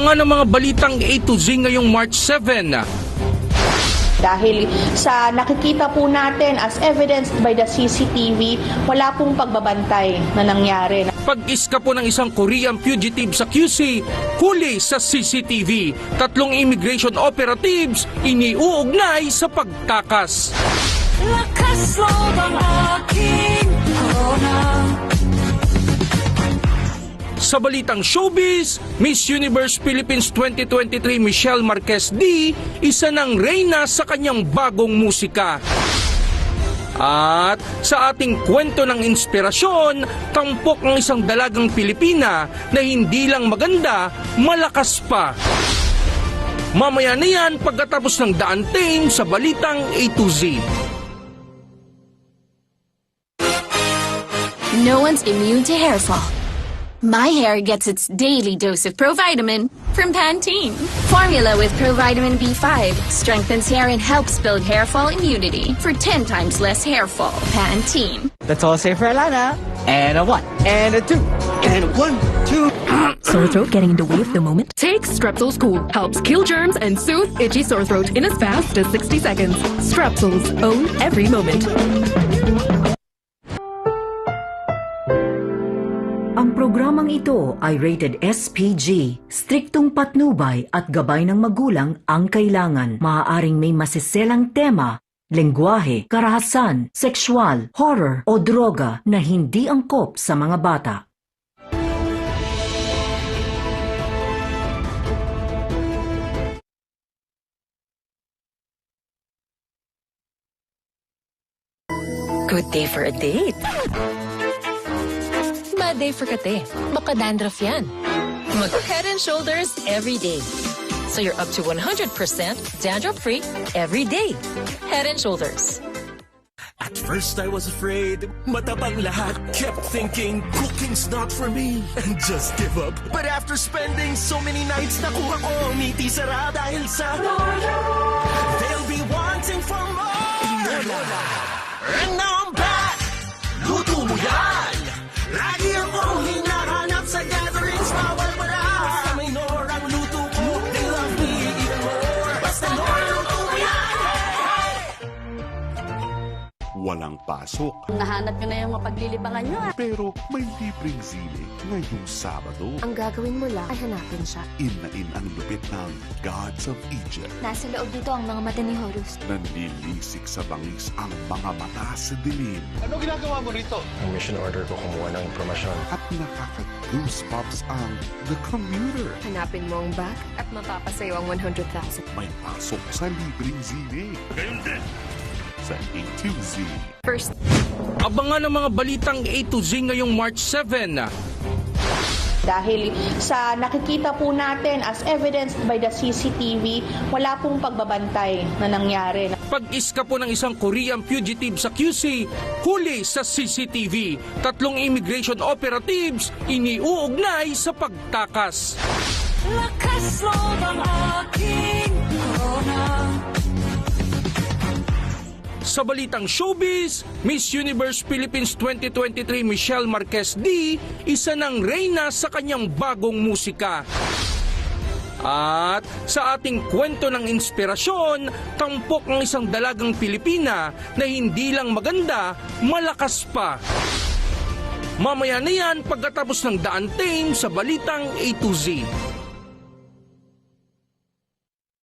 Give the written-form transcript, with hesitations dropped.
Abangan ang mga balitang A to Z ngayong March 7. Dahil sa nakikita po natin as evidenced by the CCTV, wala pong pagbabantay na nangyari. Pag-iska po ng isang Korean fugitive sa QC, huli sa CCTV. 3 immigration operatives iniuugnay sa pagtakas. Lakas loob ang aking corona. Sa balitang showbiz, Miss Universe Philippines 2023 Michelle Marquez D, isa ng reyna sa kanyang bagong musika. At sa ating kwento ng inspirasyon, tampok ng isang dalagang Pilipina na hindi lang maganda, malakas pa. Mamaya na yan pagkatapos ng Daan Tame sa balitang A to Z. No one's immune to hair fall. My hair gets its daily dose of Provitamin from Pantene. Formula with Provitamin B5 strengthens hair and helps build hair fall immunity for 10 times less hair fall. Pantene. That's all say for Alana. And a 1, and a 2, and a 1, 2. Sore throat getting in the way of the moment? Take Strepsils Cool. Helps kill germs and soothe itchy sore throat in as fast as 60 seconds. Strepsils. Own every moment. Ang programang ito ay rated SPG. Striktong patnubay at gabay ng magulang ang kailangan. Maaaring may masiselang tema, lengguwahe, karahasan, sexual, horror o droga na hindi angkop sa mga bata. Good day for a date. Bad day for kate. Baka dandruff yan. Mag Head and Shoulders every day. So you're up to 100% dandruff-free every day. Head and Shoulders. At first I was afraid, matabang lahat. Kept thinking, cooking's not for me, and just give up. But after spending so many nights, nakuha ko ngiti sara dahil sa Lola. They'll be wanting for more. Lola. And now I'm back. Luto mo yan. Lagi akong hinahanap sa gatherings, bawal pala. Basta may Nor ang luto ko, they love me even more. Basta Nor luto mo yan. Walang pasok. Nahanap nyo na yung mapaglilibangan nyo. Pero may libreng zile ngayong Sabado. Ang gagawin mo lang ay hanapin siya. In na in ang lupit ng Gods of Egypt. Nasa loob dito ang mga mata ni Horus. Nanlilisik sa bangis ang mga mata sa dilim. Ano ginagawa mo rito? Ang mission order ko kumuha ng impormasyon. At nakaka-goosebumps ang The Commuter. Hanapin mo ang bag at mapapasayo ang 100,000. May pasok sa libreng zile. Gayon din sa A to Z. First, Abangan ang mga balitang A to Z ngayong March 7. Dahil sa nakikita po natin as evidenced by the CCTV, wala pong pagbabantay na nangyari. Pag-iska po ng isang Korean fugitive sa QC, huli sa CCTV. 3 immigration operatives iniuugnay sa pagtakas. Lakas loob ang aking corona. Sa balitang showbiz, Miss Universe Philippines 2023 Michelle Marquez D, isa ng reyna sa kanyang bagong musika. At sa ating kwento ng inspirasyon, tampok ng isang dalagang Pilipina na hindi lang maganda, malakas pa. Mamaya na yan pagkatapos ng Daan Tame sa balitang A to Z.